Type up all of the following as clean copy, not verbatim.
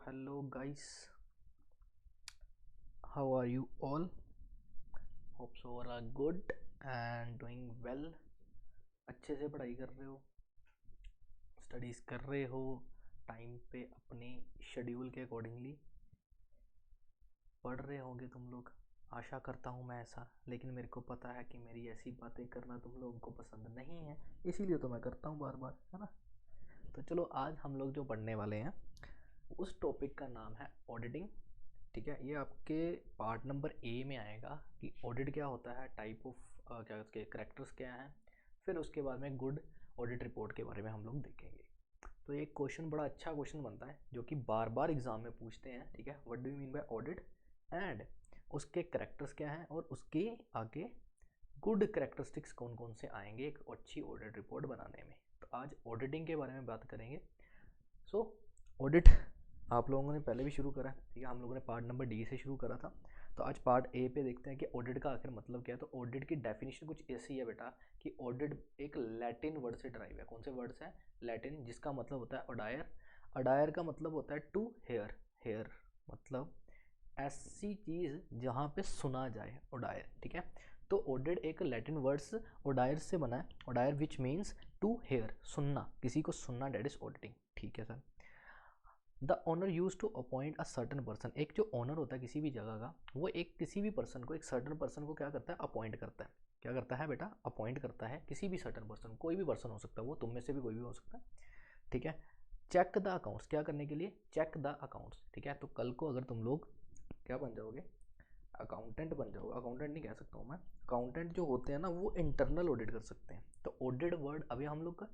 hello guys, how are you all? Hope so all are good and doing well. अच्छे से पढ़ाई कर रहे हो, स्टडीज कर रहे हो, टाइम पे अपने शेड्यूल के अकॉर्डिंगली पढ़ रहे होंगे तुम लोग। आशा करता हूँ मैं ऐसा, लेकिन मेरे को पता है कि मेरी ऐसी बातें करना तुम लोगों को पसंद नहीं है, इसीलिए तो मैं करता हूँ बार बार, है ना। तो चलो आज हम लोग जो पढ़ने वाले हैं उस टॉपिक का नाम है ऑडिटिंग। ठीक है, ये आपके पार्ट नंबर ए में आएगा कि ऑडिट क्या होता है, टाइप ऑफ क्या उसके करेक्टर्स क्या हैं, फिर उसके बाद में गुड ऑडिट रिपोर्ट के बारे में हम लोग देखेंगे। तो एक क्वेश्चन बड़ा अच्छा क्वेश्चन बनता है जो कि बार बार एग्जाम में पूछते हैं। ठीक है, what do you mean by audit and उसके करेक्टर्स क्या हैं और उसके आगे गुड करेक्टरिस्टिक्स कौन कौन से आएंगे एक अच्छी ऑडिट रिपोर्ट बनाने में। तो आज ऑडिटिंग के बारे में बात करेंगे। सो ऑडिट आप लोगों ने पहले भी शुरू करा है, ठीक है, हम लोगों ने पार्ट नंबर डी से शुरू करा था। तो आज पार्ट ए पे देखते हैं कि ऑडिट का आखिर मतलब क्या है। तो ऑडिट की डेफिनेशन कुछ ऐसी है बेटा कि ऑडिट एक लैटिन वर्ड से ड्राइव है। कौन से वर्ड्स हैं? लैटिन, जिसका मतलब होता है ओडायर। अडायर का मतलब होता है टू हेयर, हेयर मतलब ऐसी चीज़ जहाँ पे सुना जाए, ओडायर। ठीक है, तो ऑडिट एक लैटिन वर्ड्स ओडायर से बना है, ओडायर विच मीन्स टू हेयर, सुनना, किसी को सुनना, डेट इज ऑडिटिंग। ठीक है sir. The owner use to appoint a certain person, एक जो ओनर होता है किसी भी जगह का, वो एक किसी भी पर्सन को, एक सर्टन पर्सन को क्या करता है? अपॉइंट करता है। क्या करता है बेटा? अपॉइंट करता है किसी भी सर्टन पर्सन, कोई भी पर्सन हो सकता है, वो तुम में से भी कोई भी हो सकता है। ठीक है, चेक द अकाउंट्स, क्या करने के लिए? Check the accounts. ठीक है, तो कल को अगर तुम लोग क्या बन जाओगे? अकाउंटेंट बन जाओगे। अकाउंटेंट नहीं कह सकता हूँ मैं, अकाउंटेंट जो होते हैं ना वो इंटरनल ऑडिट कर सकते हैं। तो ऑडिट वर्ड अभी हम लोग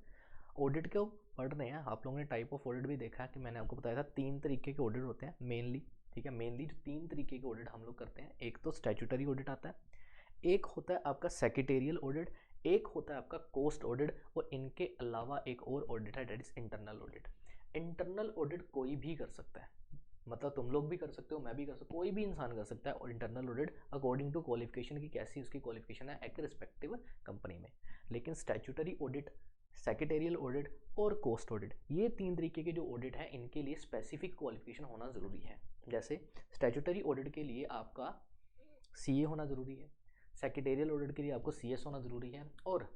ऑडिट क्यों पढ़ रहे हैं, आप लोगों ने टाइप ऑफ ऑडिट भी देखा है कि मैंने आपको बताया था 3 तरीके के ऑडिट होते हैं मेनली। ठीक है, मेनली जो 3 तरीके के ऑडिट हम लोग करते हैं, एक तो स्टैट्यूटरी ऑडिट आता है, एक होता है आपका सेक्रेटेरियल ऑडिट, एक होता है आपका कोस्ट ऑडिट, और इनके अलावा एक और ऑडिट है, that is internal audit. Internal audit कोई भी कर सकता है, मतलब तुम लोग भी कर सकते हो, मैं भी कर सकता हूँ, कोई भी इंसान कर सकता है। और internal audit according to qualification की कैसी उसकी क्वालिफिकेशन है एक रिस्पेक्टिव कंपनी में। लेकिन स्टैट्यूटरी ऑडिट, सेक्रेटेरियल ऑडिट और कोस्ट ऑडिट, ये 3 तरीके के जो ऑडिट है इनके लिए स्पेसिफिक क्वालिफिकेशन होना ज़रूरी है। जैसे स्टैट्यूटरी ऑडिट के लिए आपका सीए होना ज़रूरी है, सेक्रेटेरियल ऑडिट के लिए आपको सीएस होना ज़रूरी है, और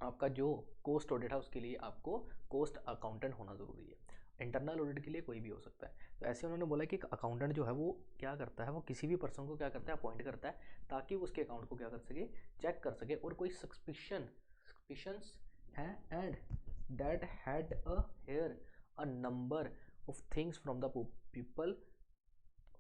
आपका जो कोस्ट ऑडिट है उसके लिए आपको कोस्ट अकाउंटेंट होना ज़रूरी है। इंटरनल ऑडिट के लिए कोई भी हो सकता है। तो ऐसे उन्होंने बोला कि एक अकाउंटेंट जो है वो क्या करता है, वो किसी भी पर्सन को क्या करता है? अपॉइंट करता है, ताकि वो उसके अकाउंट को क्या कर सके? चेक कर सके, और कोई सस्पिशंस है and that had a hear a number of things from the people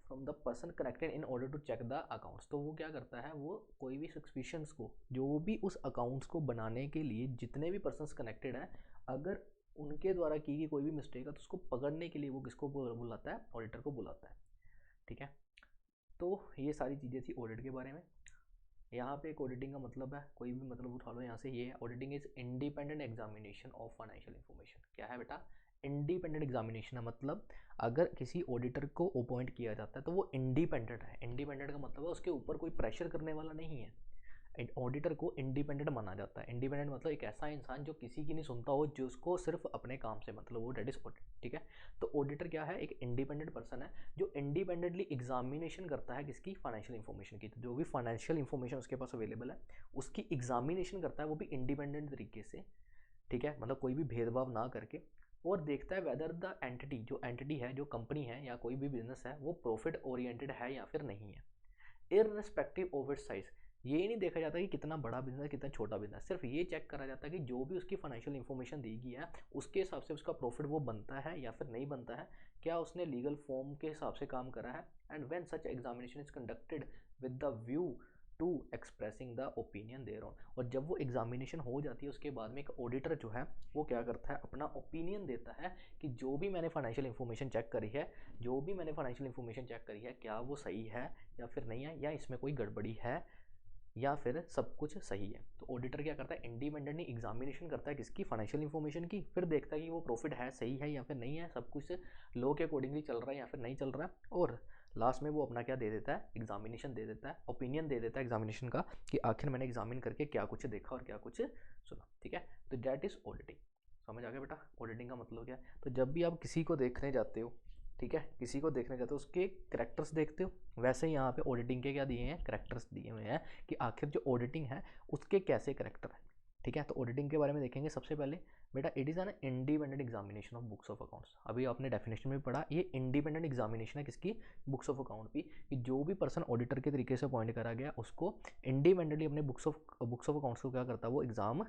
from the person connected in order to check the accounts. तो वो क्या करता है, वो कोई भी सस्पिशंस को, जो भी उस अकाउंट्स को बनाने के लिए जितने भी पर्सन्स कनेक्टेड हैं, अगर उनके द्वारा की गई कोई भी मिस्टेक है तो उसको पकड़ने के लिए वो किसको बुलाता है? ऑडिटर को बुलाता है। ठीक है, तो ये सारी चीज़ें थी ऑडिट के बारे में। यहाँ पे एक ऑडिटिंग का मतलब है, कोई भी मतलब उठा लो यहाँ से, ये है auditing is independent examination of financial information. क्या है बेटा? इंडिपेंडेंट एग्जामिनेशन है, मतलब अगर किसी ऑडिटर को अपॉइंट किया जाता है तो वो इंडिपेंडेंट है। इंडिपेंडेंट का मतलब है उसके ऊपर कोई प्रेशर करने वाला नहीं है। ऑडिटर को इंडिपेंडेंट माना जाता है। इंडिपेंडेंट मतलब एक ऐसा इंसान जो किसी की नहीं सुनता हो, जो उसको सिर्फ अपने काम से मतलब वो, डेट इज ऑडिट। ठीक है, तो ऑडिटर क्या है? एक इंडिपेंडेंट पर्सन है जो इंडिपेंडेंटली एग्जामिनेशन करता है किसकी? फाइनेंशियल इन्फॉर्मेशन की। तो जो भी फाइनेंशियल इन्फॉर्मेशन उसके पास अवेलेबल है उसकी एग्जामिनेशन करता है, वो भी इंडिपेंडेंट तरीके से। ठीक है, मतलब कोई भी भेदभाव ना करके, और देखता है वेदर द एंटिटी, जो एंटिटी है, जो कंपनी है या कोई भी बिजनेस है, वो प्रॉफिट ओरिएंटेड है या फिर नहीं है, इररिस्पेक्टिव ऑफ इट्स साइज। ये नहीं देखा जाता कि कितना बड़ा बिजनेस है कितना छोटा बिजनेस, सिर्फ ये चेक करा जाता है कि जो भी उसकी फाइनेंशियल इन्फॉर्मेशन दी गई है उसके हिसाब से उसका प्रॉफिट वो बनता है या फिर नहीं बनता है, क्या उसने लीगल फॉर्म के हिसाब से काम करा है। And when such examination is conducted with the view to expressing the opinion thereon, और जब वो एग्जामिनेशन हो जाती है उसके बाद में एक ऑडिटर जो है वो क्या करता है? अपना ओपिनियन देता है कि जो भी मैंने फाइनेंशियल इन्फॉर्मेशन चेक करी है, जो भी मैंने फाइनेंशियल इन्फॉर्मेशन चेक करी है, क्या वो सही है या फिर नहीं है, या इसमें कोई गड़बड़ी है या फिर सब कुछ सही है। तो ऑडिटर क्या करता है? इंडिपेंडेंटली एग्जामिनेशन करता है किसकी? फाइनेंशियल इन्फॉर्मेशन की, फिर देखता है कि वो प्रॉफिट है, सही है या फिर नहीं है, सब कुछ लॉ के अकॉर्डिंगली चल रहा है या फिर नहीं चल रहा है, और लास्ट में वो अपना क्या दे देता है? एग्जामिनेशन दे देता है, ओपिनियन दे देता है एग्जामिनेशन का, कि आखिर मैंने एग्जामिन करके क्या कुछ देखा और क्या कुछ सुना। ठीक है, तो दैट इज ऑडिटिंग। समझ आ गया बेटा ऑडिटिंग का मतलब क्या है? तो जब भी आप किसी को देखने जाते हो, ठीक है, किसी को देखने जाते हो उसके करेक्टर्स देखते हो, वैसे ही यहाँ पे ऑडिटिंग के क्या दिए हैं, करेक्टर्स दिए हुए हैं कि आखिर जो ऑडिटिंग है उसके कैसे करेक्टर है। ठीक है, तो ऑडिटिंग के बारे में देखेंगे। सबसे पहले बेटा, it is an independent examination of books of accounts. अभी आपने डेफिनेशन में पढ़ा, ये इंडिपेंडेंट एग्जामिनेशन है किसकी, बुक्स ऑफ अकाउंट की, कि जो भी पर्सन ऑडिटर के तरीके से अपॉइंट करा गया उसको इंडिपेंडेंटली अपने बुक्स ऑफ अकाउंट्स को क्या करता है, वो एग्जाम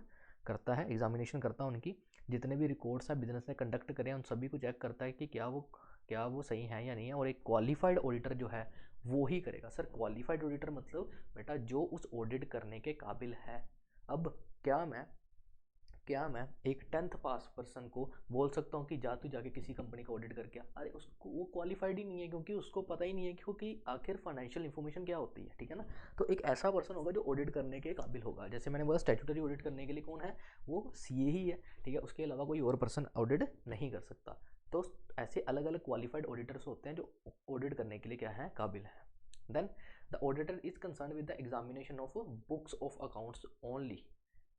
करता है, एग्जामिनेशन करता है। उनकी जितने भी रिकॉर्ड्स हैं बिजनेस ने कंडक्ट करे हैं उन सभी को चेक करता है कि क्या वो सही है या नहीं है, और एक क्वालिफाइड ऑडिटर जो है वो ही करेगा। सर क्वालिफाइड ऑडिटर मतलब बेटा जो उस ऑडिट करने के काबिल है। अब क्या मैं एक 10th पास पर्सन को बोल सकता हूँ कि जा तू जाके किसी कंपनी का ऑडिट करके आ? अरे उसको, वो क्वालिफाइड ही नहीं है, क्योंकि उसको पता ही नहीं है क्योंकि आखिर फाइनेंशियल इन्फॉर्मेशन क्या होती है। ठीक है ना, तो एक ऐसा पर्सन होगा जो ऑडिट करने के काबिल होगा। जैसे मैंने बोला स्टैट्यूटरी ऑडिट करने के लिए कौन है, वो सीए ही है। ठीक है, उसके अलावा कोई और पर्सन ऑडिट नहीं कर सकता। तो ऐसे अलग अलग क्वालिफाइड ऑडिटर्स होते हैं जो ऑडिट करने के लिए क्या है, काबिल है। Then the auditor is concern with the examination of books of accounts only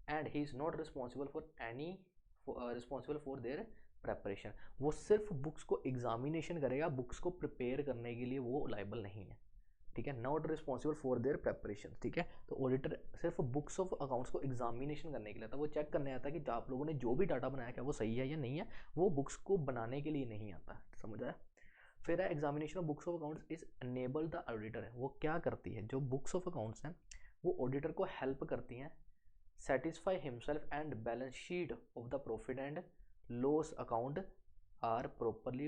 and he is not responsible for their preparation. वो सिर्फ बुक्स को एग्जामिनेशन करेगा, बुक्स को प्रिपेयर करने के लिए वो लाइबल नहीं है। ठीक है, not responsible for their preparation. ठीक है, तो ऑडिटर सिर्फ बुक्स ऑफ अकाउंट्स को एग्जामिनेशन करने के लिए आता है, वो चेक करने आता है कि आप लोगों ने जो भी डाटा बनाया क्या वो सही है या नहीं है, वो बुक्स को बनाने के लिए नहीं आता। समझ आया। फिर है examination of books of accounts is enable the auditor है, वो क्या करती है, जो बुक्स ऑफ अकाउंट्स हैं वो ऑडिटर को हेल्प करती हैं satisfy himself and balance sheet of the profit and loss account are properly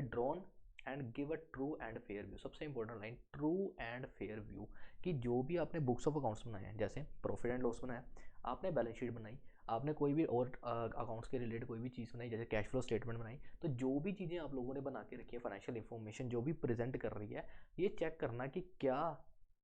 drawn and give a true and fair view। सबसे important line true and fair view, कि जो भी आपने बुक्स ऑफ अकाउंट्स बनाए हैं, जैसे प्रॉफिट एंड लॉस बनाया, आपने बैलेंस शीट बनाई, आपने कोई भी और अकाउंट्स के रिलेटेड कोई भी चीज़ बनाई, जैसे कैश फ्लो स्टेटमेंट बनाई, तो जो भी चीज़ें आप लोगों ने बना के रखी है, फाइनेंशियल इन्फॉर्मेशन जो भी प्रेजेंट कर रही है, ये चेक करना कि क्या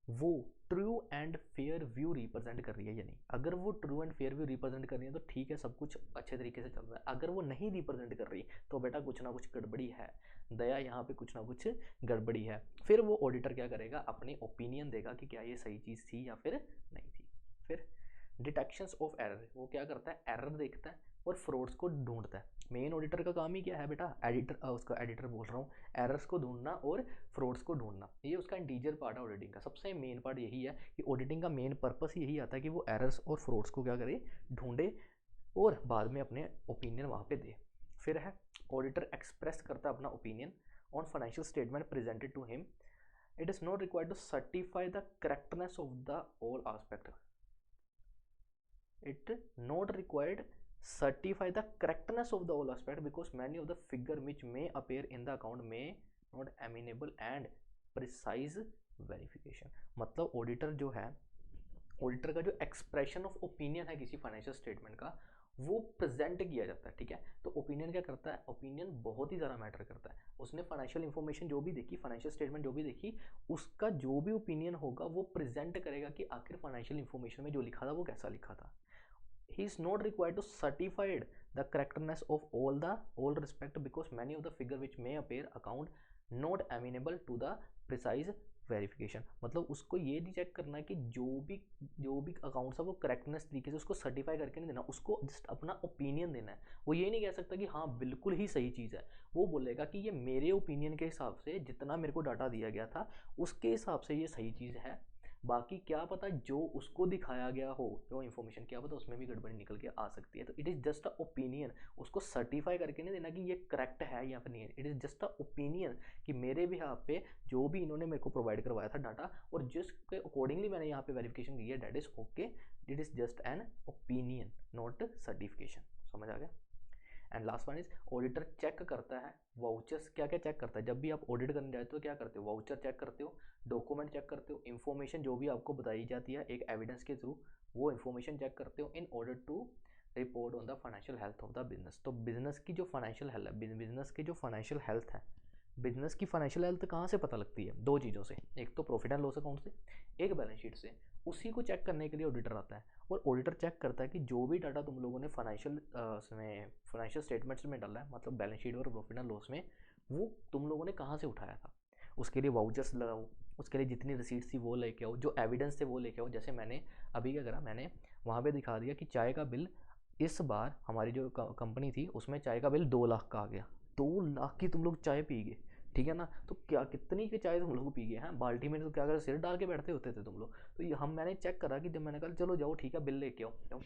वो true and fair view represent कर रही है या नहीं। अगर वो true and fair view represent कर रही है तो ठीक है, सब कुछ अच्छे तरीके से चल रहा है। अगर वो नहीं रिप्रेजेंट कर रही तो बेटा कुछ ना कुछ गड़बड़ी है, दया यहाँ पे कुछ ना कुछ गड़बड़ी है। फिर वो ऑडिटर क्या करेगा, अपनी ओपिनियन देगा कि क्या ये सही चीज़ थी या फिर नहीं थी। फिर डिटेक्शंस ऑफ एरर, वो क्या करता है, एरर देखता है और फ्रॉड्स को ढूंढता है। मेन ऑडिटर का काम ही क्या है बेटा, एडिटर बोल रहा हूँ, एरर्स को ढूंढना और फ्रॉड्स को ढूंढना, ये उसका इंटीजर पार्ट है ऑडिटिंग का। सबसे मेन पार्ट यही है कि ऑडिटिंग का मेन पर्पस यही आता है कि वो एरर्स और फ्रॉड्स को क्या करे, ढूंढे और बाद में अपने ओपिनियन वहाँ पे दे। फिर है ऑडिटर एक्सप्रेस करता है अपना opinion on financial statement presented to him. It is not required to certify the correctness of the all aspect. it not required certify the correctness of the all aspect because many of the figure which may appear in the account may not amenable and precise verification। मतलब auditor जो है, auditor का जो expression of opinion है किसी financial statement का, वो present किया जाता है। ठीक है, तो ओपिनियन क्या करता है, ओपिनियन बहुत ही ज़्यादा मैटर करता है। उसने फाइनेंशियल इन्फॉर्मेशन जो भी देखी, फाइनेंशियल स्टेटमेंट जो भी देखी, उसका जो भी ओपिनियन होगा वो प्रेजेंट करेगा कि आखिर फाइनेंशियल इन्फॉर्मेशन में जो लिखा था वो कैसा लिखा था। he is not required to certified the correctness of all respect because many of the figure which may appear account not amenable to the precise verification. मतलब उसको ये नहीं चेक करना है कि जो भी अकाउंट्स है वो करेक्टनेस तरीके से उसको सर्टिफाई करके नहीं देना, उसको जस्ट अपना ओपिनियन देना है। वो ये नहीं कह सकता कि हाँ बिल्कुल ही सही चीज़ है, वो बोलेगा कि ये मेरे ओपिनियन के हिसाब से जितना मेरे को डाटा दिया गया था उसके हिसाब से ये सही चीज़ है। बाकी क्या पता जो उसको दिखाया गया हो, जो इन्फॉर्मेशन क्या पता उसमें भी गड़बड़ी निकल के आ सकती है। तो it is just a opinion, उसको सर्टिफाई करके नहीं देना कि ये करेक्ट है या फिर नहीं है। It is just a opinion कि मेरे भी यहाँ पे जो भी इन्होंने मेरे को प्रोवाइड करवाया था डाटा और जिसके अकॉर्डिंगली मैंने यहाँ पे वेरिफिकेशन की है, that is okay. It is just an opinion not certification. समझ आ गया। And last one is auditor check करता है वाउचर्स। क्या क्या चेक करता है, जब भी आप ऑडिट करने जाते हो क्या करते हो, वाउचर चेक करते हो, डॉक्यूमेंट चेक करते हो, इन्फॉर्मेशन जो भी आपको बताई जाती है एक एविडेंस के थ्रू, वो इन्फॉर्मेशन चेक करते हो in order to report on the financial health of the business. तो बिजनेस की जो फाइनेंशियल हेल्थ है, बिजनेस की जो फाइनेंशियल हेल्थ है, बिजनेस की फाइनेंशियल हेल्थ कहाँ से पता लगती है, दो चीज़ों से, एक तो प्रॉफिट एंड लॉस अकाउंट से, एक बैलेंस शीट से। उसी को चेक करने के लिए ऑडिटर आता है और ऑडिटर चेक करता है कि जो भी डाटा तुम लोगों ने फाइनेंशियल स्टेटमेंट्स में डाला है, मतलब बैलेंस शीट और प्रॉफिट एंड लॉस में, वो तुम लोगों ने कहाँ से उठाया था। उसके लिए वाउचर्स लगाओ, उसके लिए जितनी रिसीट्स थी वो लेके आओ, जो एविडेंस थे वो लेके आओ। जैसे मैंने अभी क्या करा, मैंने वहाँ पे दिखा दिया कि चाय का बिल इस बार हमारी जो कंपनी थी उसमें चाय का बिल 2 लाख का आ गया। 2 लाख की तुम लोग चाय पी गए, ठीक है ना, तो क्या कितनी की चाय तुम लोग पी गए हैं, बाल्टी में तो क्या कर सिर डाल के बैठते होते थे तुम लोग। तो ये मैंने चेक करा कि जब मैंने कहा चलो जाओ ठीक है बिल लेके आओ, जाओ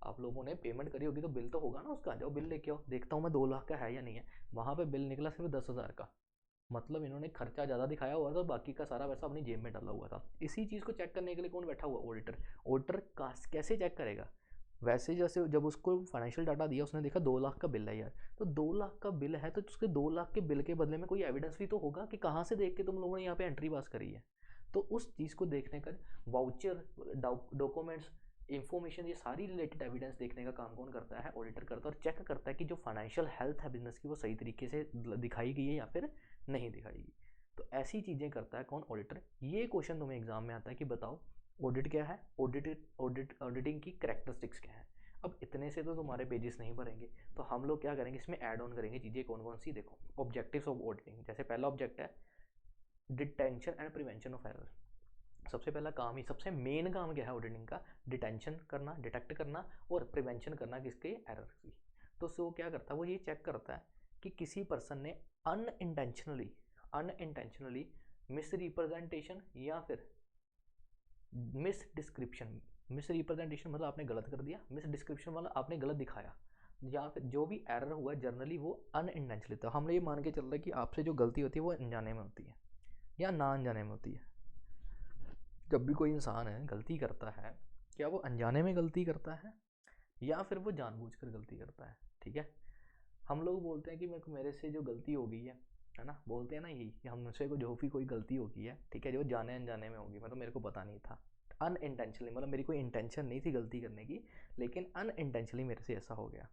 आप लोगों ने पेमेंट करी होगी तो बिल तो होगा ना उसका, जाओ बिल लेके आओ, देखता हूँ मैं 2 लाख का है या नहीं है। वहाँ पे बिल निकला सिर्फ 10,000 का। मतलब इन्होंने खर्चा ज़्यादा दिखाया हुआ था, बाकी का सारा पैसा अपनी जेब में डाला हुआ था। इसी चीज़ को चेक करने के लिए कौन बैठा हुआ, ऑडिटर। ऑडिटर कैसे चेक करेगा, वैसे जैसे जब उसको फाइनेंशियल डाटा दिया उसने देखा 2 लाख का बिल है यार, तो 2 लाख का बिल है तो उसके 2 लाख के बिल के बदले में कोई एविडेंस भी तो होगा कि कहाँ से देख के तुम लोगों ने यहाँ पे एंट्री पास करी है। तो उस चीज़ को देखने का वाउचर, डॉक्यूमेंट्स, इन्फॉर्मेशन, ये सारी रिलेटेड एविडेंस देखने का काम कौन करता है, ऑडिटर करता है, और चेक करता है कि जो फाइनेंशियल हेल्थ है बिजनेस की वो सही तरीके से दिखाई गई है या फिर नहीं दिखाई गई। तो ऐसी चीज़ें करता है कौन, ऑडिटर। ये क्वेश्चन तुम्हें एग्जाम में आता है कि बताओ ऑडिट क्या है, ऑडिटिंग की कैरेक्टरिस्टिक्स क्या है। अब इतने से तो तुम्हारे पेजेस नहीं भरेंगे, तो हम लोग क्या करेंगे इसमें ऐड ऑन करेंगे चीज़ें कौन कौन सी, देखो ऑब्जेक्टिव्स ऑफ ऑडिटिंग। जैसे पहला ऑब्जेक्ट है detention and prevention of error. सबसे पहला काम ही, सबसे मेन काम क्या है ऑडिटिंग का, डिटेंशन करना, डिटेक्ट करना, और प्रिवेंशन करना किसके, एरर की। तो वो क्या करता है, वो ये चेक करता है कि किसी पर्सन ने अनइंटेंशनली मिस रिप्रेजेंटेशन या फिर मिस डिस्क्रिप्शन, मिस रिप्रेजेंटेशन मतलब आपने गलत कर दिया, मिस डिस्क्रिप्शन मतलब आपने गलत दिखाया, या फिर जो भी एरर हुआ है जनरली वो अनइंटेंशनली था। हमने ये मान के चल रहा है कि आपसे जो गलती होती है वो अनजाने में होती है या ना अनजाने में होती है। जब भी कोई इंसान है गलती करता है, क्या वो अनजाने में गलती करता है या फिर वो जानबूझकर गलती करता है, ठीक है। हम लोग बोलते हैं कि मेरे से जो गलती हो गई है ना, बोलते हैं ना यही कि हमसे को जो भी कोई गलती हो गई है, ठीक है, जो जाने अनजाने में होगी, मतलब मेरे को पता नहीं था, अनइंटेंशनली, मतलब मेरी कोई इंटेंशन नहीं थी गलती करने की, लेकिन अनइंटेंशनली मेरे से ऐसा हो गया,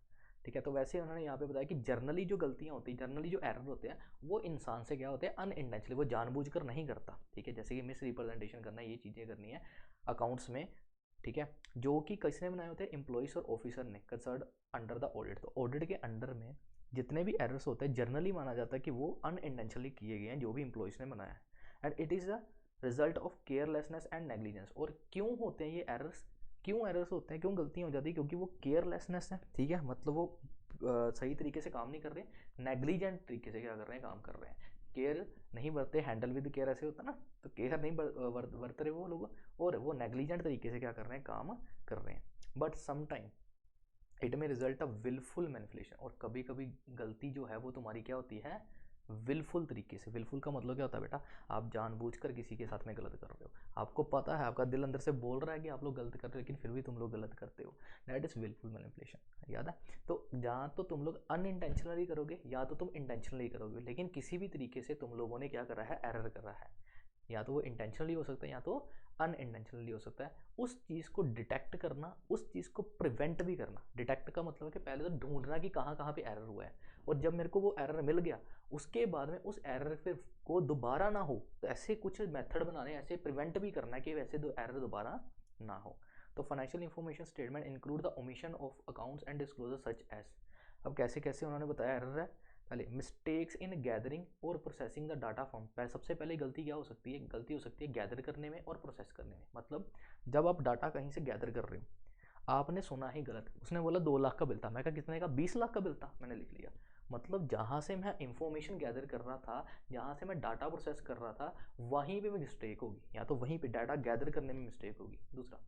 ठीक है। तो वैसे उन्होंने यहाँ पे बताया कि जर्नली जो गलतियाँ होती हैं, जर्नली जो एरर होते हैं वो इंसान से क्या होते हैं, अनइंटेंशनली, वो जानबूझकर नहीं करता, ठीक है। जैसे कि मिस रिप्रेजेंटेशन करना, ये चीज़ें करनी है अकाउंट्स में, ठीक है, जो कि किसने बनाए होते हैं, एम्प्लॉइज और ऑफिसर ने, कंसर्न अंडर द ऑडिट। तो ऑडिट के अंडर में जितने भी एरर्स होते हैं जर्नली माना जाता है कि वो अनइंटेंशनली किए गए हैं, जो भी एम्प्लॉइज ने बनाया है, and it is a result of carelessness and negligence. और क्यों होते हैं ये एरर्स, क्यों एरर्स होते हैं, क्यों गलतियाँ हो जाती है, क्योंकि वो केयरलेसनेस है, ठीक है, मतलब वो सही तरीके से काम नहीं कर रहे, नेग्लिजेंट तरीके से क्या कर रहे हैं, काम कर रहे हैं, केयर नहीं बरते, हैंडल विद केयर ऐसे होता है ना, तो केयर नहीं बरत रहे वो लोग, और वो नेग्लिजेंट तरीके से क्या कर रहे हैं, काम कर रहे हैं। बट समटाइम इट में रिजल्ट ऑफ विलफुल मैनिपुलेशन, और कभी कभी गलती जो है वो तुम्हारी क्या होती है, विलफुल तरीके से। विलफुल का मतलब क्या होता है बेटा, आप जानबूझकर किसी के साथ में गलत कर रहे हो, आपको पता है, आपका दिल अंदर से बोल रहा है कि आप लोग गलत कर रहे हो, लेकिन फिर भी तुम लोग गलत करते हो, दैट इज़ विलफुल मैनिपुलेशन, याद है। तो या तो तुम लोग अनइंटेंशनली करोगे या तो तुम इंटेंशनली करोगे, लेकिन किसी भी तरीके से तुम लोगों ने क्या करा है, एरर करा है, या तो वो इंटेंशनली हो सकता है या तो अनइंटेंशनली हो सकता है। उस चीज़ को डिटेक्ट करना, उस चीज़ को प्रिवेंट भी करना। डिटेक्ट का मतलब है कि पहले तो ढूंढना कि कहाँ कहाँ पे एरर हुआ है, और जब मेरे को वो एरर मिल गया उसके बाद में उस एरर फिर को दोबारा ना हो, तो ऐसे कुछ मेथड बनाने, ऐसे प्रिवेंट भी करना है कि वैसे एरर दोबारा ना हो। तो financial information statement include the omission of accounts and disclosure such as. अब कैसे कैसे उन्होंने बताया एरर है, पहले मिस्टेक्स इन गैदरिंग और प्रोसेसिंग द डाटा फ्रॉम। सबसे पहले गलती क्या हो सकती है, गलती हो सकती है गैदर करने में और प्रोसेस करने में। मतलब जब आप डाटा कहीं से गैदर कर रहे हो, आपने सुना ही गलत, उसने बोला 2 लाख का बिल था, मैं कहा कितने का, 20 लाख का बिल था, मैंने लिख लिया। मतलब जहाँ से मैं इंफॉर्मेशन गैदर कर रहा था, जहाँ से मैं डाटा प्रोसेस कर रहा था, वहीं पे मिस्टेक होगी, या तो वहीं पे डाटा गैदर करने में मिस्टेक होगी। दूसरा,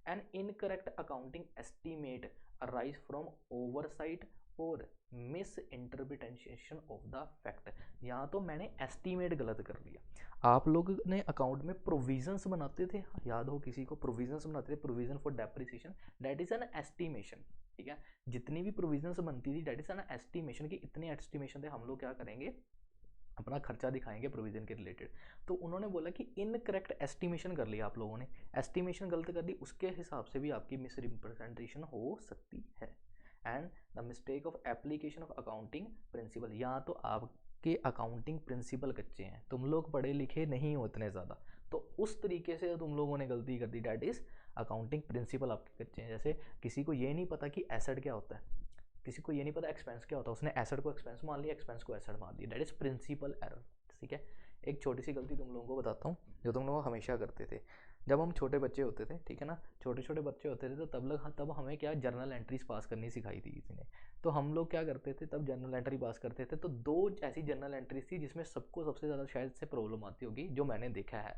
an incorrect accounting estimate arise from oversight or misinterpretation of the fact. यहाँ तो मैंने एस्टीमेट गलत कर लिया। आप लोग ने अकाउंट में प्रोविजंस बनाते थे, याद हो किसी को, प्रोविजंस बनाते थे, provision for depreciation, that is an estimation, ठीक है। जितनी भी प्रोविजंस बनती थी दैट इज एन एस्टीमेशन, कि इतने एस्टीमेशन थे, हम लोग क्या करेंगे, अपना खर्चा दिखाएंगे प्रोविजन के रिलेटेड। तो उन्होंने बोला कि इनकरेक्ट एस्टिमेशन कर लिया आप लोगों ने, एस्टिमेशन गलत कर दी, उसके हिसाब से भी आपकी मिस रिप्रेजेंटेशन हो सकती है। And the mistake of application of accounting principle, या तो आपके अकाउंटिंग प्रिंसिपल कच्चे हैं, तुम लोग पढ़े लिखे नहीं हो इतने ज़्यादा, तो उस तरीके से तुम लोगों ने गलती कर दी, डैट इज़ अकाउंटिंग प्रिंसिपल आपके कच्चे हैं। जैसे किसी को ये नहीं पता कि एसेट क्या होता है, किसी को ये नहीं पता एक्सपेंस क्या होता है, उसने एसेट को एक्सपेंस मान लिया, एक्सपेंस को एसेट मान लिया, दैट इज प्रिंसिपल एरर, ठीक है। एक छोटी सी गलती तुम लोगों को बताता हूँ जो तुम लोग हमेशा करते थे। जब हम छोटे बच्चे होते थे, ठीक है ना, छोटे छोटे बच्चे होते थे, तो तब हमें क्या जर्नल एंट्रीज पास करनी सिखाई थी किसी ने। तो हम लोग क्या करते थे तब, जर्नल एंट्री पास करते थे। तो दो ऐसी जर्नल एंट्रीज थी जिसमें सबको सबसे ज़्यादा शायद से प्रॉब्लम आती होगी, जो मैंने देखा है,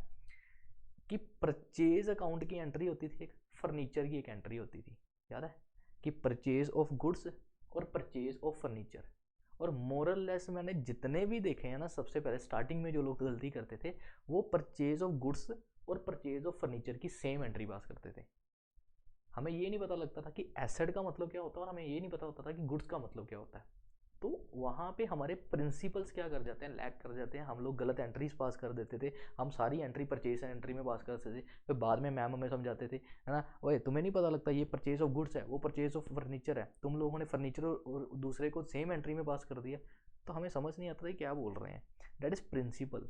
कि परचेज अकाउंट की एंट्री होती थी एक, फर्नीचर की एक एंट्री होती थी, याद है, कि परचेज ऑफ गुड्स और परचेज ऑफ फर्नीचर। और मोरल लेस मैंने जितने भी देखे हैं ना, सबसे पहले स्टार्टिंग में जो लोग गलती करते थे, वो परचेज ऑफ गुड्स और परचेज ऑफ फर्नीचर की सेम एंट्री पास करते थे। हमें ये नहीं पता लगता था कि एसेट का मतलब क्या होता है, और हमें ये नहीं पता होता था कि गुड्स का मतलब क्या होता है। तो वहाँ पे हमारे प्रिंसिपल्स क्या कर जाते हैं, लैक कर जाते हैं। हम लोग गलत एंट्रीज पास कर देते थे, हम सारी एंट्री परचेज एंट्री में पास करते थे। फिर बाद में मैम हमें समझाते थे, है ना, ओए तुम्हें नहीं पता लगता ये परचेज ऑफ गुड्स है, वो परचेज ऑफ फर्नीचर है, तुम लोगों ने फर्नीचर और दूसरे को सेम एंट्री में पास कर दिया। तो हमें समझ नहीं आता था क्या बोल रहे हैं। दैट इज़ प्रिंसिपल,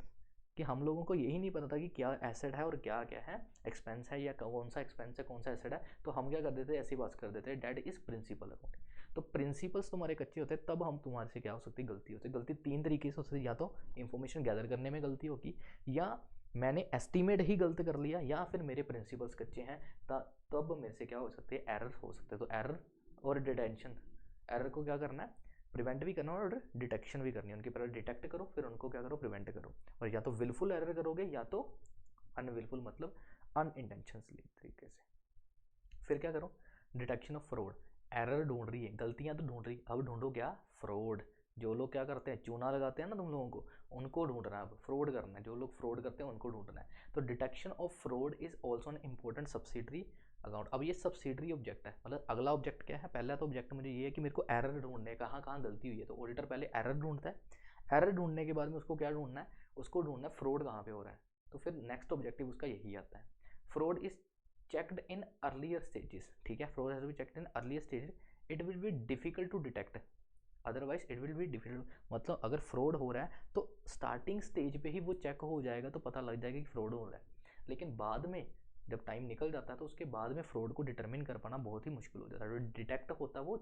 कि हम लोगों को यही नहीं पता था कि क्या एसेट है और क्या क्या है एक्सपेंस है, या कौन सा एक्सपेंस है कौन सा एसेट है। तो हम क्या कर देते, ऐसी बात कर देते, डैट इज प्रिंसिपल अकाउंटिंग। तो प्रिंसिपल्स तुम्हारे कच्चे होते हैं, तब हम तुम्हारे से क्या हो सकती है, गलती होती है। गलती तीन तरीके से हो सकती है, या तो इन्फॉर्मेशन गैदर करने में गलती होगी, या मैंने एस्टिमेट ही गलत कर लिया, या फिर मेरे प्रिंसिपल्स कच्चे हैं, तब मेरे से क्या हो सकते हैं, एरर हो सकते हैं। तो एरर और डिटेंशन, एरर को क्या करना है, प्रिवेंट भी करना और डिटेक्शन भी करनी है। उनकी पहले डिटेक्ट करो, फिर उनको क्या करो, प्रिवेंट करो। और या तो विलफुल एरर करोगे, या तो अनविलफुल, मतलब अनइंटेंशनली तरीके से। फिर क्या करो, डिटेक्शन ऑफ फ्रॉड। एरर ढूंढ रही है, गलतियां तो ढूंढ रही, अब ढूंढो क्या, फ्रॉड। जो लोग क्या करते हैं, चूना लगाते हैं ना तुम लोगों को, उनको ढूंढना है, अब फ्रॉड करना है। जो लोग फ्रॉड करते हैं उनको ढूंढना है। तो detection of fraud is also an important subsidiary account. अब ये सब्सिडरी ऑब्जेक्ट है, मतलब अगला ऑब्जेक्ट क्या है, पहला तो ऑब्जेक्ट मुझे ये है कि मेरे को एरर ढूंढने, कहाँ कहाँ गलती हुई है। तो ऑडिटर पहले एरर ढूंढता है, एरर ढूंढने के बाद में उसको क्या ढूंढना है, उसको ढूंढना है फ्रॉड कहाँ पे हो रहा है। तो फिर नेक्स्ट ऑब्जेक्टिव उसका यही आता है। Fraud is checked in earlier stages, ठीक है, fraud has to be checked in earlier stages, it will be difficult to detect, otherwise it will be difficult. मतलब अगर फ्रॉड हो रहा है तो स्टार्टिंग स्टेज पे ही वो चेक हो जाएगा, तो पता लग जाएगा कि फ्रॉड हो रहा है। लेकिन बाद में जब टाइम निकल जाता है, तो उसके बाद में फ्रॉड को डिटरमिन कर पाना बहुत ही मुश्किल हो जाता है। जो डिटेक्ट होता है वो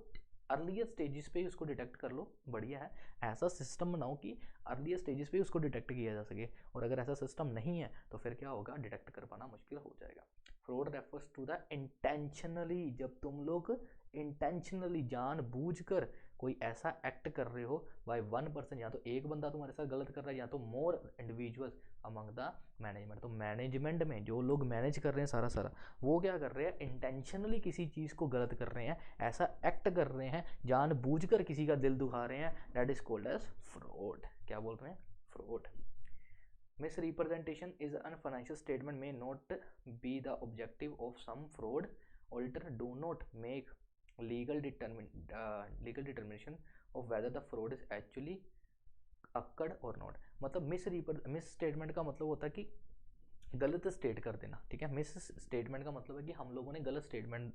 अर्लियर स्टेजेस पे ही उसको डिटेक्ट कर लो, बढ़िया है। ऐसा सिस्टम बनाओ कि अर्लियर स्टेजेस पे उसको डिटेक्ट किया जा सके। और अगर ऐसा सिस्टम नहीं है तो फिर क्या होगा, डिटेक्ट कर पाना मुश्किल हो जाएगा। Fraud refers to the intentionally, जब तुम लोग इंटेंशनली जानबूझकर कोई ऐसा एक्ट कर रहे हो बाय वन पर्सन, या तो एक बंदा तुम्हारे साथ गलत कर रहा है, या तो मोर इंडिविजुअल्स अमंग द मैनेजमेंट। तो मैनेजमेंट में जो लोग मैनेज कर रहे हैं सारा सारा, वो क्या कर रहे हैं, इंटेंशनली किसी चीज़ को गलत कर रहे हैं, ऐसा एक्ट कर रहे हैं, जानबूझकर किसी का दिल दुखा रहे हैं, that is called as fraud. क्या बोल रहे हैं, fraud. Misrepresentation is an financial statement may not be the objective of some fraud. Auditor do not make legal determination of whether the fraud is actually occurred or not. मतलब miss statement का मतलब होता है कि गलत state कर देना, ठीक है। मिस स्टेटमेंट का मतलब है कि हम लोगों ने गलत स्टेटमेंट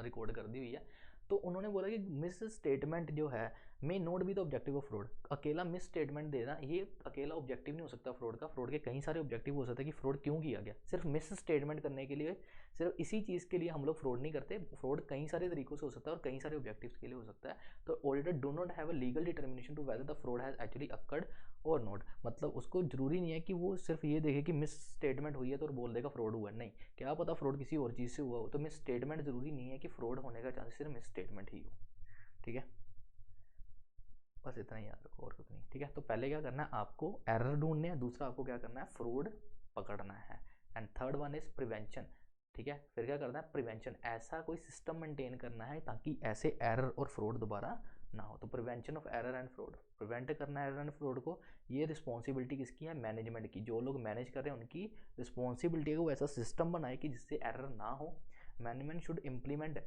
रिकॉर्ड कर दी हुई है। तो उन्होंने बोला कि मिस स्टेटमेंट जो है may not be the objective of fraud. अकेला मिस स्टेटमेंट देना ये अकेला ऑब्जेक्टिव नहीं हो सकता फ्रॉड का। फ्रॉड के कई सारे ऑब्जेक्टिव हो सकते हैं कि फ्रॉड क्यों किया गया। सिर्फ मिस स्टेटमेंट करने के लिए, सिर्फ इसी चीज़ के लिए हम लोग फ्रॉड नहीं करते। फ्रॉड कई सारे तरीकों से हो सकता है और कई सारे ऑब्जेक्टिव्स के लिए हो सकता है। तो auditor do not have a legal determination to whether the fraud has actually occurred or not. मतलब उसको जरूरी नहीं है कि वो सिर्फ ये देखे कि मिस स्टेटमेंट हुई है तो बोल देगा फ्रॉड हुआ है। नहीं, क्या पता फ्रॉड किसी और चीज़ से हुआ हो। तो मिस स्टेटमेंट जरूरी नहीं है कि फ्रॉड होने का चांस सिर्फ मिस स्टेटमेंट ही हो, ठीक है। बस इतना ही याद रखो और कुछ नहीं, ठीक है। तो पहले क्या करना है, आपको एरर ढूंढने हैं, दूसरा आपको क्या करना है, फ्रॉड पकड़ना है, and third one is prevention, ठीक है। फिर क्या करना है, प्रिवेंशन, ऐसा कोई सिस्टम मेंटेन करना है ताकि ऐसे एरर और फ्रॉड दोबारा ना हो। तो prevention of error and fraud, prevent करना है एरर एंड फ्रॉड को। ये रिस्पॉन्सिबिलिटी किसकी है, मैनेजमेंट की। जो लोग मैनेज कर रहे हैं उनकी रिस्पॉन्सिबिलिटी है वो ऐसा सिस्टम बनाए कि जिससे एरर ना हो। Management should implement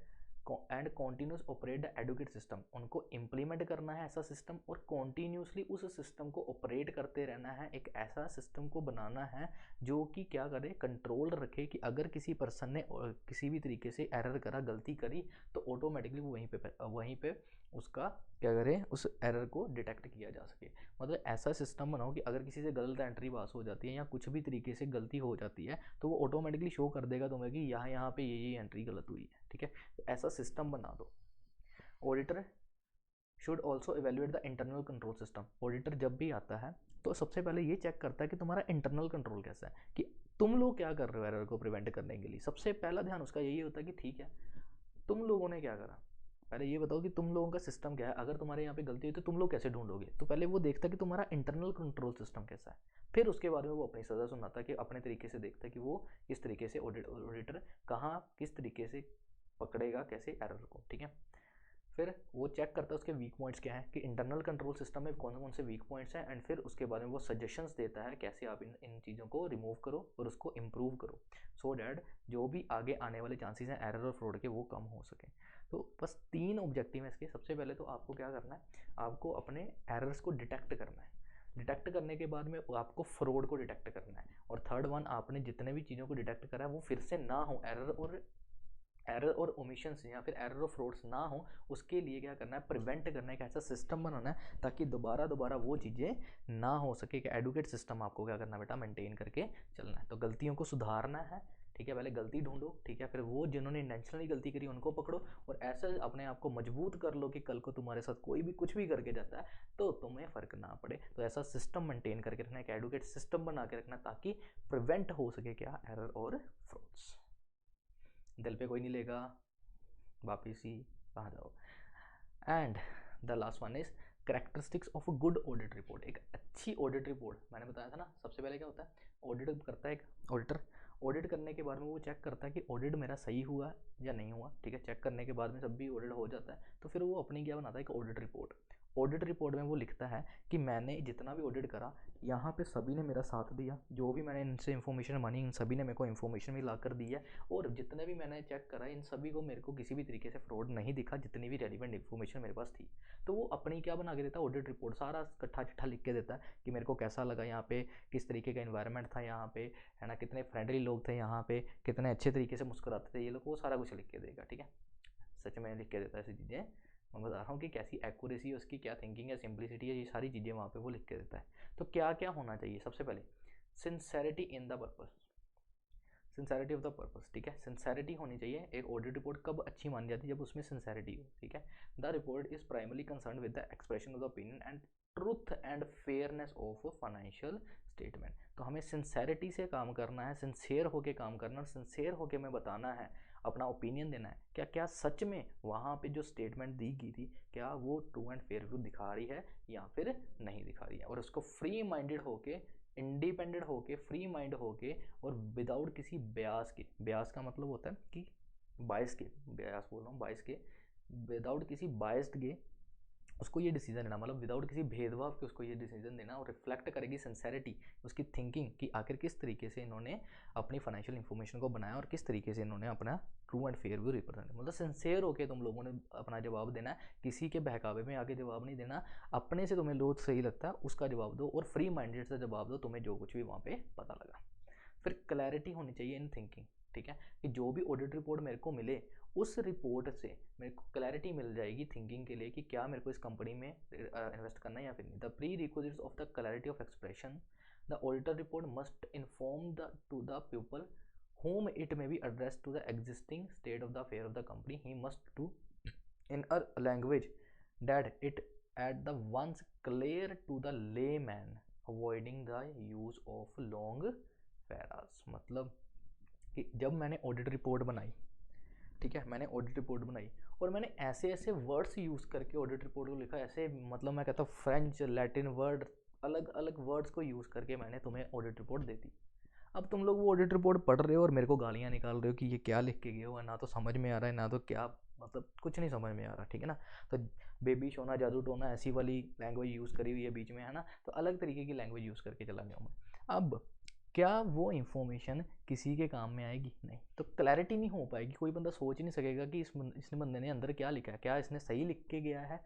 and continuous operate the educate system, उनको इम्प्लीमेंट करना है ऐसा सिस्टम और कॉन्टीन्यूसली उस सिस्टम को ऑपरेट करते रहना है। एक ऐसा सिस्टम को बनाना है जो कि क्या करे, कंट्रोल रखे कि अगर किसी पर्सन ने किसी भी तरीके से एरर करा, गलती करी, तो ऑटोमेटिकली वो वहीं पे उसका क्या करें, उस एरर को डिटेक्ट किया जा सके। मतलब ऐसा सिस्टम बनाओ कि अगर किसी से गलत एंट्री पास हो जाती है या कुछ भी तरीके से गलती हो जाती है तो वो ऑटोमेटिकली शो कर देगा तुम्हें कि यहाँ पे ये एंट्री गलत हुई है, ठीक है। तो ऐसा सिस्टम बना दो। Auditor should also evaluate the internal control system. Auditor जब भी आता है तो सबसे पहले ये चेक करता है कि तुम्हारा इंटरनल कंट्रोल कैसा है, कि तुम लोग क्या कर रहे हो एरर को प्रिवेंट करने के लिए? सबसे पहला ध्यान उसका यही होता है कि ठीक है, तुम लोगों ने क्या करा, पहले ये बताओ कि तुम लोगों का सिस्टम क्या है। अगर तुम्हारे यहाँ पे गलती हुई तो तुम लोग कैसे ढूंढोगे? तो पहले वो देखता कि तुम्हारा इंटरनल कंट्रोल सिस्टम कैसा है, फिर उसके बाद में वो अपनी सज़ा सुनाता कि अपने तरीके से देखता कि वो किस तरीके से ऑडिटर कहाँ किस तरीके से पकड़ेगा कैसे एरर को, ठीक है। फिर वो चेक करता है उसके वीक पॉइंट्स क्या है, कि इंटरनल कंट्रोल सिस्टम में कौन कौन से वीक पॉइंट्स हैं, एंड फिर उसके बारे में वो सजेशंस देता है कैसे आप इन चीज़ों को रिमूव करो और उसको इम्प्रूव करो, सो डैट जो भी आगे आने वाले चांसेस हैं एरर और फ्रॉड के वो कम हो सके। तो बस 3 ऑब्जेक्टिव है इसके। सबसे पहले तो आपको क्या करना है, आपको अपने एरर्स को डिटेक्ट करना है। डिटेक्ट करने के बाद में आपको फ्रॉड को डिटेक्ट करना है, और थर्ड वन, आपने जितने भी चीज़ों को डिटेक्ट करा है वो फिर से ना हो, एरर और ओमिशंस या फिर एरर और फ्रॉड्स ना हो, उसके लिए क्या करना है, प्रिवेंट करना है, एक ऐसा सिस्टम बनाना है ताकि दोबारा दोबारा वो चीज़ें ना हो सके। कि एडुकेट सिस्टम आपको क्या करना है बेटा, मेंटेन करके चलना है। तो गलतियों को सुधारना है, ठीक है, पहले गलती ढूंढो, ठीक है, फिर वो जिन्होंने इंटेंशनली गलती करी उनको पकड़ो, और ऐसे अपने आप को मजबूत कर लो कि कल को तुम्हारे साथ कोई भी कुछ भी करके जाता है तो तुम्हें फ़र्क ना पड़े। तो ऐसा सिस्टम मेंटेन करके रखना है, एक एडुकेट सिस्टम बना के रखना, ताकि प्रिवेंट हो सके क्या, एरर और फ्रॉड्स। दिल पे कोई नहीं लेगा, वापिस ही कहाँ जाओ। And the last one is characteristics of a good audit report. एक अच्छी ऑडिट रिपोर्ट, मैंने बताया था ना, सबसे पहले क्या होता है, ऑडिट करता है एक ऑडिटर। ऑडिट करने के बाद में वो चेक करता है कि ऑडिट मेरा सही हुआ या नहीं हुआ, ठीक है। चेक करने के बाद में सब भी ऑडिट हो जाता है, तो फिर वो अपनी क्या बनाता है, एक ऑडिट रिपोर्ट। ऑडिट रिपोर्ट में वो लिखता है कि मैंने जितना भी ऑडिट करा, यहाँ पे सभी ने मेरा साथ दिया, जो भी मैंने इनसे इन्फॉर्मेशन मानी इन सभी ने मेरे को इन्फॉर्मेशन भी ला कर दी है, और जितने भी मैंने चेक करा इन सभी को मेरे को किसी भी तरीके से फ्रॉड नहीं दिखा, जितनी भी रेलिवेंट इन्फॉर्मेशन मेरे पास थी। तो वो अपनी क्या बना के देता है, ऑडिट रिपोर्ट सारा इकट्ठा चिट्ठा लिख के देता है कि मेरे को कैसा लगा यहाँ पे, किस तरीके का इन्वायरमेंट था यहाँ पे, है ना, कितने फ्रेंडली लोग थे यहाँ पे, कितने अच्छे तरीके से मुस्कुराते थे ये लोग, वो सारा कुछ लिख के देगा, ठीक है। सच में लिख के देता है ऐसी चीज़ें, मैं बता रहा हूँ कि कैसी एक्यूरेसी है उसकी, क्या थिंकिंग है, सिंप्लिसिटी है, ये सारी चीज़ें वहाँ पे वो लिख के देता है। तो क्या क्या होना चाहिए, सबसे पहले sincerity in the purpose, sincerity of the purpose, ठीक है। सिंसेरिटी होनी चाहिए। एक ऑडिट रिपोर्ट कब अच्छी मानी जाती है, जब उसमें सिंसेरिटी हो, ठीक है। The report is primarily concern with the expression of the opinion and truth and fairness of financial statement. तो हमें सिंसेरिटी से काम करना है, सिंसेयर होके काम करना है, सिंसेयर होके हमें बताना है, अपना ओपिनियन देना है, क्या क्या सच में वहाँ पे जो स्टेटमेंट दी गई थी क्या वो ट्रू एंड फेयर व्यू दिखा रही है या फिर नहीं दिखा रही है, और उसको फ्री माइंडेड होके, इंडिपेंडेंट होके, फ्री माइंड होके, और विदाउट किसी ब्यास के, ब्यास का मतलब होता है कि बायस के, ब्यास बोल रहा हूँ बायस के, विदाउट किसी बायस्ड के उसको ये डिसीजन लेना, मतलब विदाउट किसी भेदभाव के उसको ये डिसीजन देना, और रिफ्लेक्ट करेगी सिंसेरिटी उसकी थिंकिंग कि आखिर किस तरीके से इन्होंने अपनी फाइनेंशियल इन्फॉर्मेशन को बनाया और किस तरीके से इन्होंने अपना true and fair view represent, मतलब सिंसेयर होकर तुम लोगों ने अपना जवाब देना है, किसी के बहकावे में आगे जवाब नहीं देना, अपने से तुम्हें जो सही लगता है उसका जवाब दो, और फ्री माइंडेड से जवाब दो, तुम्हें जो कुछ भी वहाँ पे पता लगा। फिर क्लैरिटी होनी चाहिए इन थिंकिंग, ठीक है, कि जो भी ऑडिट रिपोर्ट मेरे को मिले उस रिपोर्ट से मेरे को क्लैरिटी मिल जाएगी थिंकिंग के लिए कि क्या मेरे को इस कंपनी में इन्वेस्ट करना है या फिर नहीं। The pre requisites of the clarity of expression, the auditor report must inform the two the people whom it may be addressed to the existing state of the affair of the company. He must do in a language that it at the once clear to the layman, avoiding the use of long Paris. मतलब कि जब मैंने audit report बनाई, ठीक है, मैंने audit report बनाई और मैंने ऐसे ऐसे वर्ड्स यूज़ करके ऑडिट रिपोर्ट को लिखा, ऐसे मतलब मैं कहता हूँ फ्रेंच लैटिन वर्ड, अलग अलग वर्ड्स को यूज़ करके मैंने तुम्हें ऑडिट रिपोर्ट दे दी। अब तुम लोग वो ऑडिट रिपोर्ट पढ़ रहे हो और मेरे को गालियाँ निकाल रहे हो कि ये क्या लिख के गए हो, ना तो समझ में आ रहा है, ना तो क्या, मतलब कुछ नहीं समझ में आ रहा, ठीक है ना। तो बेबी सोना जादू टोना ऐसी वाली लैंग्वेज यूज़ करी हुई है बीच में, है ना, तो अलग तरीके की लैंग्वेज यूज़ करके चला गया हूँ मैं। अब क्या वो इन्फॉर्मेशन किसी के काम में आएगी? नहीं। तो क्लैरिटी नहीं हो पाएगी, कोई बंदा सोच ही नहीं सकेगा कि इस बंदे ने अंदर क्या लिखा है, क्या इसने सही लिख के गया है,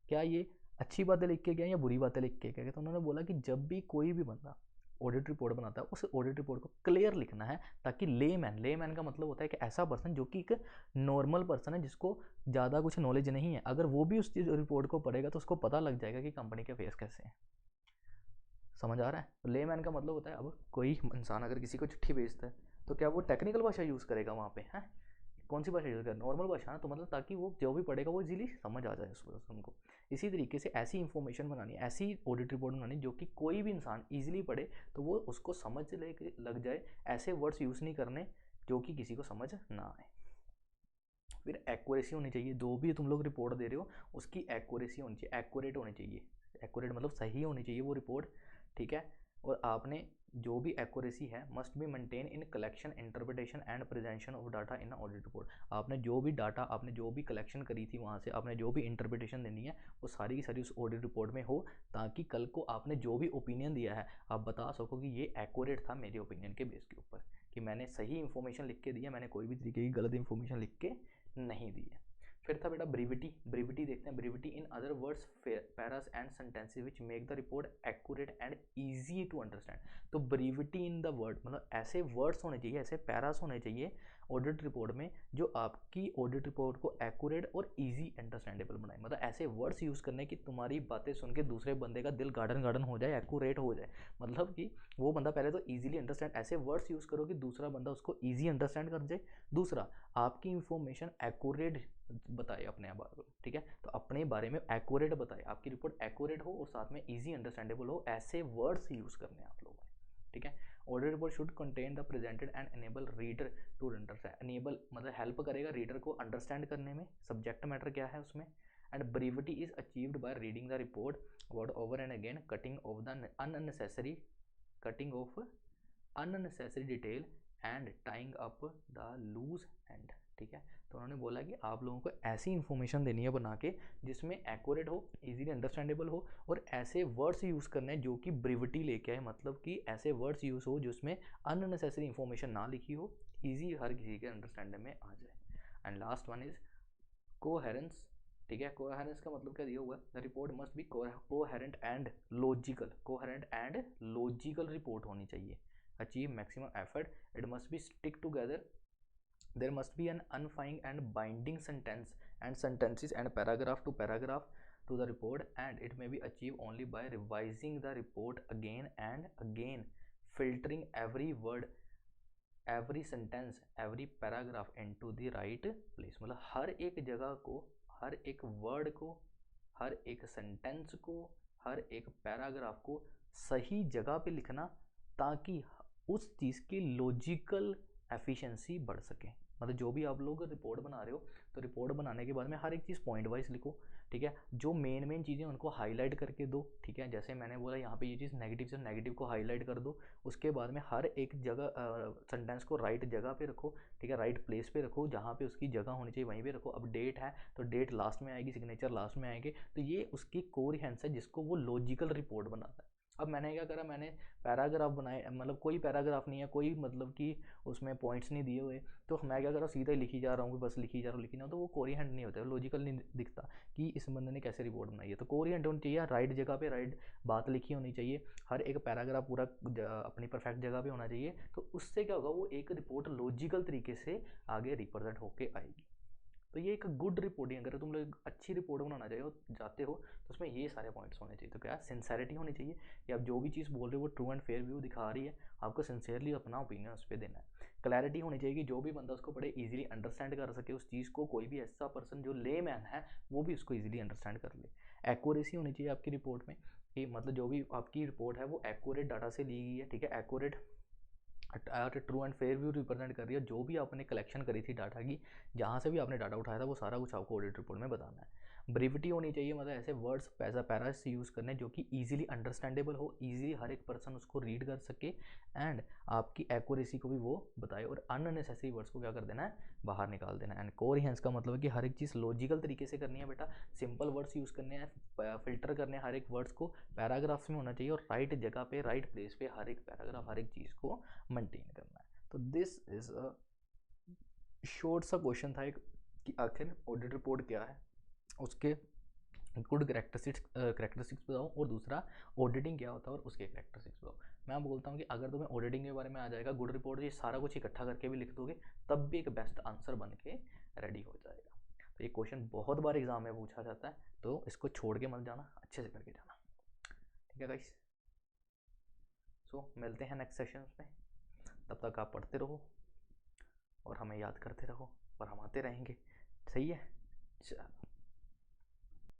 क्या ये अच्छी बातें लिख के गया या बुरी बातें लिख के गया। तो उन्होंने बोला कि जब भी कोई भी बंदा ऑडिट रिपोर्ट बनाता है उस ऑडिट रिपोर्ट को क्लियर लिखना है, ताकि लेमैन का मतलब होता है कि ऐसा पर्सन जो कि एक नॉर्मल पर्सन है जिसको ज़्यादा कुछ नॉलेज नहीं है, अगर वो भी उस रिपोर्ट को पढ़ेगा तो उसको पता लग जाएगा कि कंपनी के फेस कैसे हैं। समझ आ रहा है? तो लेमैन का मतलब होता है, अब कोई इंसान अगर किसी को चिट्ठी भेजता है तो क्या वो टेक्निकल भाषा यूज़ करेगा वहाँ पे, है कौन सी भाषा यूज़ करें, नॉर्मल भाषा ना, तो मतलब ताकि वो जो भी पढ़ेगा वो इजीली समझ आ जाए उस पर्सन को। इसी तरीके से ऐसी इंफॉर्मेशन बनानी, ऐसी ऑडिट रिपोर्ट बनानी जो कि कोई भी इंसान इजीली पढ़े तो वो उसको समझ लग जाए। ऐसे वर्ड्स यूज़ नहीं करने जो कि किसी को समझ ना आए। फिर एक्यूरेसी होनी चाहिए, जो भी तुम लोग रिपोर्ट दे रहे हो उसकी एक्यूरेसी होनी चाहिए, एक्यूरेट होनी चाहिए। एक्यूरेट मतलब सही होनी चाहिए वो रिपोर्ट, ठीक है। और आपने जो भी एक्यूरेसी है must be maintain in collection, interpretation and presentation of data in audit report. आपने जो भी डाटा, आपने जो भी कलेक्शन करी थी वहाँ से, आपने जो भी इंटरप्रिटेशन देनी है वो सारी की सारी उस ऑडिट रिपोर्ट में हो, ताकि कल को आपने जो भी ओपिनियन दिया है आप बता सको कि ये एक्यूरेट था मेरे ओपिनियन के बेस के ऊपर, कि मैंने सही इन्फॉर्मेशन लिख के दी है, मैंने कोई भी तरीके की गलत इन्फॉर्मेशन लिख के नहीं दी है। फिर था बेटा ब्रीविटी। ब्रीविटी देखते हैं, brevity in other words paras and sentences which make the report accurate and easy to understand. तो ब्रीविटी इन द वर्ड मतलब ऐसे वर्ड्स होने चाहिए, ऐसे पैरास होने चाहिए ऑडिट रिपोर्ट में जो आपकी ऑडिट रिपोर्ट को एक्यूरेट और इजी अंडरस्टैंडेबल बनाए। मतलब ऐसे वर्ड्स यूज़ करने की तुम्हारी बातें सुन के दूसरे बंदे का दिल गार्डन गार्डन हो जाए, एक्यूरेट हो जाए। मतलब कि वो बंदा पहले तो ईजिली अंडरस्टैंड, ऐसे वर्ड्स यूज़ करो कि दूसरा बंदा उसको ईजी अंडरस्टैंड कर जाए। दूसरा, आपकी इंफॉर्मेशन एक्यूरेट बताए अपने बारे में, ठीक है। तो अपने बारे में एक्यूरेट बताए, आपकी रिपोर्ट एक्यूरेट हो और साथ में इजी अंडरस्टैंडेबल हो, ऐसे वर्ड्स यूज़ करने हैं आप लोगों ने, ठीक है। Audit report should contain the presented and enable reader to understand. Enable मतलब हेल्प करेगा रीडर को अंडरस्टैंड करने में, सब्जेक्ट मैटर क्या है उसमें। And brevity is achieved by reading the report word over and again, cutting off the unnecessary detail and tying up the loose end, ठीक है। तो उन्होंने बोला कि आप लोगों को ऐसी इन्फॉर्मेशन देनी है बना के जिसमें एक्यूरेट हो, इजीली अंडरस्टैंडेबल हो, और ऐसे वर्ड्स यूज़ करने हैं जो कि ब्रीविटी लेके आए, मतलब कि ऐसे वर्ड्स यूज़ हो जिसमें अननेसेसरी इन्फॉर्मेशन ना लिखी हो, ईजी हर किसी के अंडरस्टैंडिंग में आ जाए। And last one is coherence, ठीक है। कोहेरेंस का मतलब क्या दिया हुआ है, the report must be coherent and logical. Coherent and logical report होनी चाहिए। Achieve maximum effort, it must be stick together, there must be an unifying and binding sentence and sentences and paragraph to the report, and it may be achieved only by revising the report again and again, filtering every word, every sentence, every paragraph into the right place। मतलब हर एक जगह को, हर एक word को, हर एक sentence को, हर एक paragraph को सही जगह पे लिखना, ताकि उस चीज़ की लॉजिकल एफिशिएंसी बढ़ सके। मतलब जो भी आप लोग रिपोर्ट बना रहे हो तो रिपोर्ट बनाने के बाद में हर एक चीज़ पॉइंट वाइज लिखो, ठीक है। जो मेन चीज़ें उनको हाईलाइट करके दो, ठीक है। जैसे मैंने बोला यहाँ पे ये चीज़ नेगेटिव से नेगेटिव को हाईलाइट कर दो। उसके बाद में हर एक जगह सेंटेंस को राइट जगह पे रखो, ठीक है, राइट प्लेस पे रखो, जहाँ पे उसकी जगह होनी चाहिए वहीं पे रखो। अब डेट है तो डेट लास्ट में आएगी, सिग्नेचर लास्ट में आएंगे, तो ये उसकी कोहेरेंस है जिसको वो लॉजिकल रिपोर्ट बनाता है। अब मैंने क्या करा, मैंने पैराग्राफ बनाए, मतलब कोई पैराग्राफ नहीं है, कोई मतलब कि उसमें पॉइंट्स नहीं दिए हुए, तो मैं क्या कर रहा हूँ सीधा ही लिखी जा रहा हूँ, बस लिखी जा रहा हूँ, लिखी ना, तो वो कोहेरेंट नहीं होता है, लॉजिकल नहीं दिखता कि इस बंदे ने कैसे रिपोर्ट बनाई है। तो कोहेरेंट होनी चाहिए, राइट जगह पे राइट बात लिखी होनी चाहिए, हर एक पैराग्राफ पूरा अपनी परफेक्ट जगह पे होना चाहिए। तो उससे क्या होगा, वो एक रिपोर्ट लॉजिकल तरीके से आगे रिप्रेजेंट होके आएगी। तो ये एक गुड रिपोर्टिंग, अगर तुम लोग अच्छी रिपोर्ट बनाना चाहते हो तो उसमें ये सारे पॉइंट्स होने चाहिए। तो क्या सिंसेरिटी होनी चाहिए कि आप जो भी चीज़ बोल रहे हो वो ट्रू एंड फेयर व्यू दिखा रही है, आपको सिंसियरली अपना ओपिनियन उस पर देना है। क्लैरिटी होनी चाहिए कि जो भी बंदा उसको पढ़े इजीली अंडरस्टैंड कर सके उस चीज़ को, कोई भी ऐसा पर्सन जो ले मैन है वो भी उसको इजीली अंडरस्टैंड कर ले। एक्यूरेसी होनी चाहिए आपकी रिपोर्ट में, कि मतलब जो भी आपकी रिपोर्ट है वो एक्यूरेट डाटा से ली गई है, ठीक है, accurate true and fair view represent कर रही है। जो भी आपने कलेक्शन करी थी डाटा की, जहाँ से भी आपने डाटा उठाया था वो सारा कुछ आपको ऑडिट रिपोर्ट में बताना है। ब्रीविटी होनी चाहिए, मतलब ऐसे वर्ड्स पैरास यूज़ करने जो कि इजीली अंडरस्टैंडेबल हो, इजीली हर एक पर्सन उसको रीड कर सके, एंड आपकी एक्यूरेसी को भी वो बताए, और अननेसेसरी वर्ड्स को क्या कर देना है, बाहर निकाल देना है। एंड कोहेरेंस का मतलब है कि हर एक चीज़ लॉजिकल तरीके से करनी है बेटा, सिंपल वर्ड्स यूज़ करने हैं, फिल्टर करने हैं हर एक वर्ड्स को, पैराग्राफ्स में होना चाहिए, और राइट जगह पे राइट प्लेस पे हर एक पैराग्राफ हर एक चीज़ को मेंटेन करना है। तो दिस इज अ शॉर्ट सा क्वेश्चन था एक, कि आखिर ऑडिट रिपोर्ट क्या है, उसके गुड करेक्टरिस्टिक्स बताओ, और दूसरा ऑडिटिंग क्या होता है और उसके करेक्टरिस्टिक्स बताओ। मैं बोलता हूँ कि अगर तुम्हें ऑडिटिंग के बारे में आ जाएगा, गुड रिपोर्ट ये सारा कुछ इकट्ठा करके भी लिख दोगे तब भी एक बेस्ट आंसर बन के रेडी हो जाएगा। तो ये क्वेश्चन बहुत बार एग्जाम में पूछा जाता है, तो इसको छोड़ के मत जाना, अच्छे से करके जाना, ठीक है गाइस। सो मिलते हैं नेक्स्ट सेशंस में, तब तक आप पढ़ते रहो और हमें याद करते रहो। पर हम आते रहेंगे। सही है, चलो।